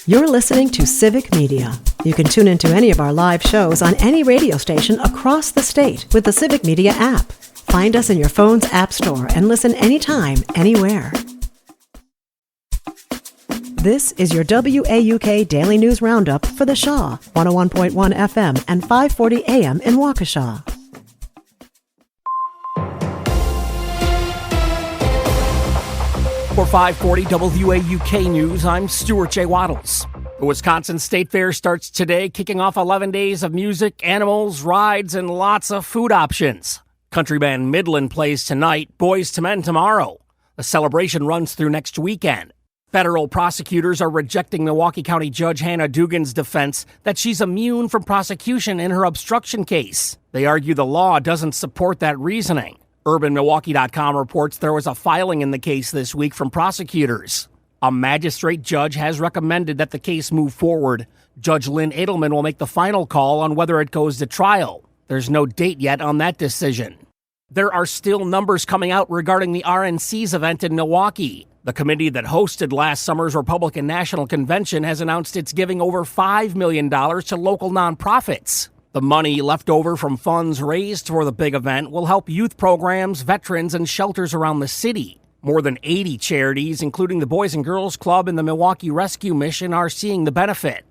You're listening to Civic Media. You can tune into any of our live shows on any radio station across the state with the Civic Media app. Find us in your phone's app store and listen anytime, anywhere. This is your WAUK Daily News Roundup for the Shaw, 101.1 FM and 540 AM in Waukesha. For 540 WAUK News, I'm Stuart J. Waddles. The Wisconsin State Fair starts today, kicking off 11 days of music, animals, rides, and lots of food options. Country band Midland plays tonight, Boys to Men tomorrow. The celebration runs through next weekend. Federal prosecutors are rejecting Milwaukee County Judge Hannah Dugan's defense that she's immune from prosecution in her obstruction case. They argue the law doesn't support that reasoning. UrbanMilwaukee.com reports there was a filing in the case this week from prosecutors. A magistrate judge has recommended that the case move forward. Judge Lynn Edelman will make the final call on whether it goes to trial. There's no date yet on that decision. There are still numbers coming out regarding the RNC's event in Milwaukee. The committee that hosted last summer's Republican National Convention has announced it's giving over $5 million to local nonprofits. The money left over from funds raised for the big event will help youth programs, veterans, and shelters around the city. More than 80 charities, including the Boys and Girls Club and the Milwaukee Rescue Mission, are seeing the benefit.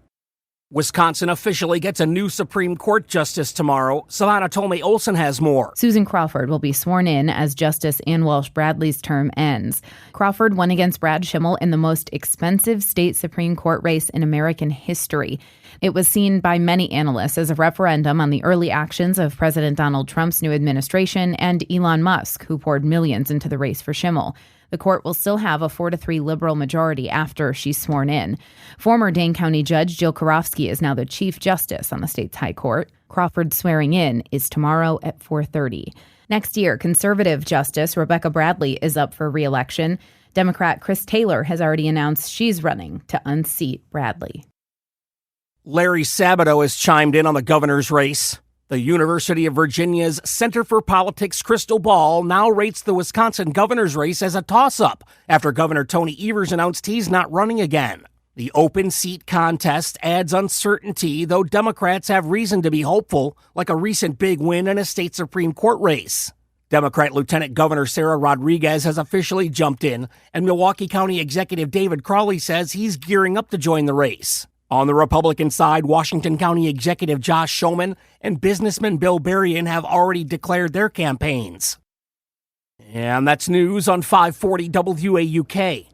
Wisconsin officially gets a new Supreme Court justice tomorrow. Savannah Tolmay Olson has more. Susan Crawford will be sworn in as Justice Ann Welsh Bradley's term ends. Crawford won against Brad Schimmel in the most expensive state Supreme Court race in American history. It was seen by many analysts as a referendum on the early actions of President Donald Trump's new administration and Elon Musk, who poured millions into the race for Schimmel. The court will still have a 4-3 liberal majority after she's sworn in. Former Dane County Judge Jill Karofsky is now the Chief Justice on the state's high court. Crawford's swearing in is tomorrow at 4:30. Next year, conservative Justice Rebecca Bradley is up for re-election. Democrat Chris Taylor has already announced she's running to unseat Bradley. Larry Sabato has chimed in on the governor's race. The University of Virginia's Center for Politics crystal ball now rates the Wisconsin governor's race as a toss-up after Governor Tony Evers announced he's not running again. The open seat contest adds uncertainty, though Democrats have reason to be hopeful, like a recent big win in a state Supreme Court race. Democrat Lieutenant Governor Sarah Rodriguez has officially jumped in, and Milwaukee County Executive David Crawley says he's gearing up to join the race. On the Republican side, Washington County Executive Josh Schoeman and businessman Bill Berrien have already declared their campaigns. And that's news on 540 WAUK.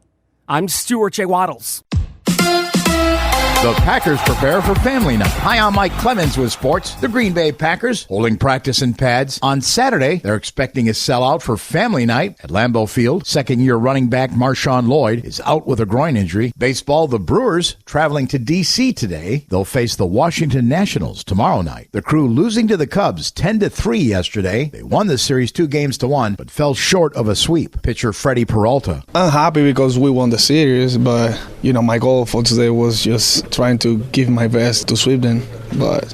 I'm Stuart J. Waddles. The Packers prepare for family night. Hi, I'm Mike Clemens with sports. The Green Bay Packers holding practice in pads. On Saturday, they're expecting a sellout for family night at Lambeau Field. Second-year running back Marshawn Lloyd is out with a groin injury. Baseball, the Brewers traveling to D.C. today. They'll face the Washington Nationals tomorrow night. The Crew losing to the Cubs 10-3 yesterday. They won the series 2-1, but fell short of a sweep. Pitcher Freddie Peralta. I'm happy because we won the series, but, my goal for today was just trying to give my best to sweep them, but,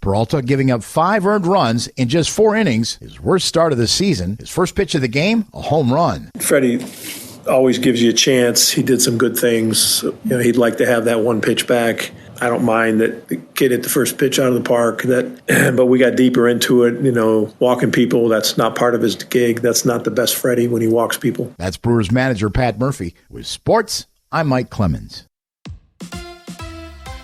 Peralta giving up 5 earned runs in just 4 innings, his worst start of the season. His first pitch of the game, a home run. Freddie always gives you a chance. He did some good things. He'd like to have that one pitch back. I don't mind that the kid hit the first pitch out of the park, but we got deeper into it. Walking people, that's not part of his gig. That's not the best Freddie when he walks people. That's Brewers manager Pat Murphy. With sports, I'm Mike Clemens.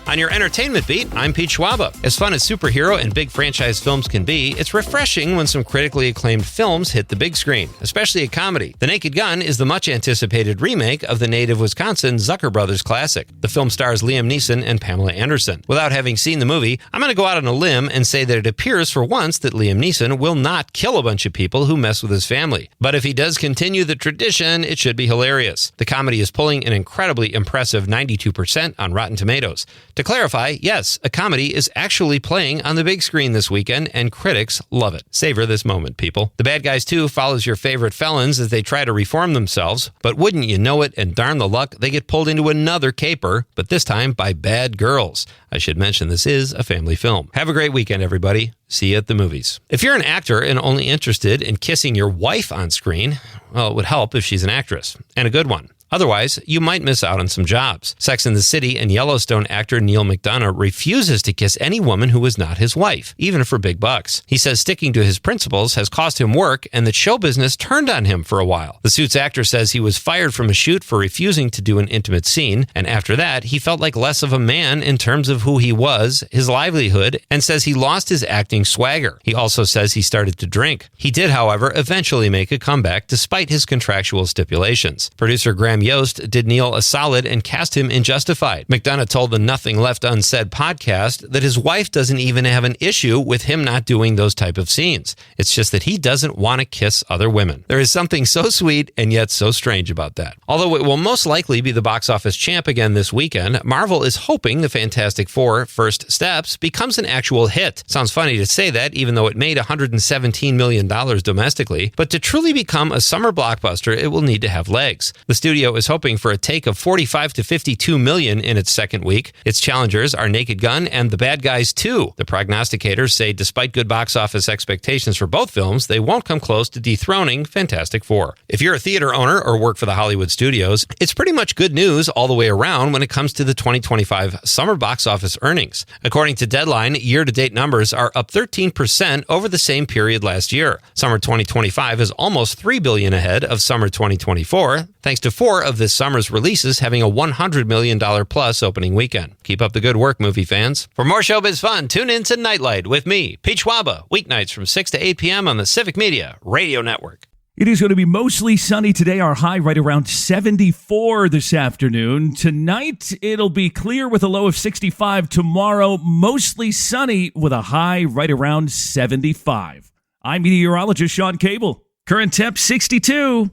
On your entertainment beat, I'm Pete Schwaba. As fun as superhero and big franchise films can be, it's refreshing when some critically acclaimed films hit the big screen, especially a comedy. The Naked Gun is the much-anticipated remake of the native Wisconsin Zucker Brothers classic. The film stars Liam Neeson and Pamela Anderson. Without having seen the movie, I'm going to go out on a limb and say that it appears for once that Liam Neeson will not kill a bunch of people who mess with his family. But if he does continue the tradition, it should be hilarious. The comedy is pulling an incredibly impressive 92% on Rotten Tomatoes. To clarify, yes, a comedy is actually playing on the big screen this weekend, and critics love it. Savor this moment, people. The Bad Guys 2 follows your favorite felons as they try to reform themselves, but wouldn't you know it, and darn the luck, they get pulled into another caper, but this time by bad girls. I should mention this is a family film. Have a great weekend, everybody. See you at the movies. If you're an actor and only interested in kissing your wife on screen, well, it would help if she's an actress, and a good one. Otherwise, you might miss out on some jobs. Sex and the City and Yellowstone actor Neil McDonough refuses to kiss any woman who is not his wife, even for big bucks. He says sticking to his principles has cost him work and that show business turned on him for a while. The Suits actor says he was fired from a shoot for refusing to do an intimate scene, and after that, he felt like less of a man in terms of who he was, his livelihood, and says he lost his acting swagger. He also says he started to drink. He did, however, eventually make a comeback despite his contractual stipulations. Producer Graham Yost did Neil a solid and cast him in Justified. McDonough told the Nothing Left Unsaid podcast that his wife doesn't even have an issue with him not doing those type of scenes. It's just that he doesn't want to kiss other women. There is something so sweet and yet so strange about that. Although it will most likely be the box office champ again this weekend, Marvel is hoping the Fantastic Four First Steps becomes an actual hit. Sounds funny to say that, even though it made $117 million domestically, but to truly become a summer blockbuster, it will need to have legs. The studio is hoping for a take of 45 to 52 million in its second week. Its challengers are Naked Gun and The Bad Guys 2. The prognosticators say despite good box office expectations for both films, they won't come close to dethroning Fantastic Four. If you're a theater owner or work for the Hollywood studios, it's pretty much good news all the way around when it comes to the 2025 summer box office earnings. According to Deadline, year-to-date numbers are up 13% over the same period last year. Summer 2025 is almost $3 billion ahead of summer 2024, thanks to 4 of this summer's releases having a $100 million plus opening weekend. Keep up the good work, movie fans. For more showbiz fun, tune in to Nightlight with me, Peach Waba, weeknights from 6 to 8 p.m. on the Civic Media Radio Network. It is going to be mostly sunny today. Our high right around 74 this afternoon. Tonight, it'll be clear with a low of 65. Tomorrow, mostly sunny with a high right around 75. I'm meteorologist Sean Cable. Current temp 62.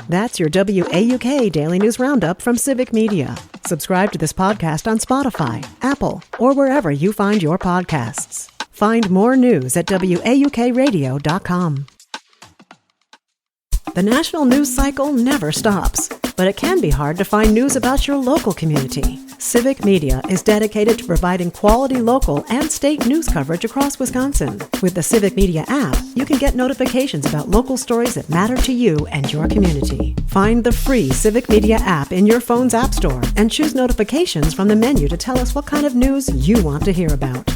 That's your WAUK Daily News Roundup from Civic Media. Subscribe to this podcast on Spotify, Apple, or wherever you find your podcasts. Find more news at WAUKradio.com. The national news cycle never stops, but it can be hard to find news about your local community. Civic Media is dedicated to providing quality local and state news coverage across Wisconsin. With the Civic Media app, you can get notifications about local stories that matter to you and your community. Find the free Civic Media app in your phone's app store and choose notifications from the menu to tell us what kind of news you want to hear about.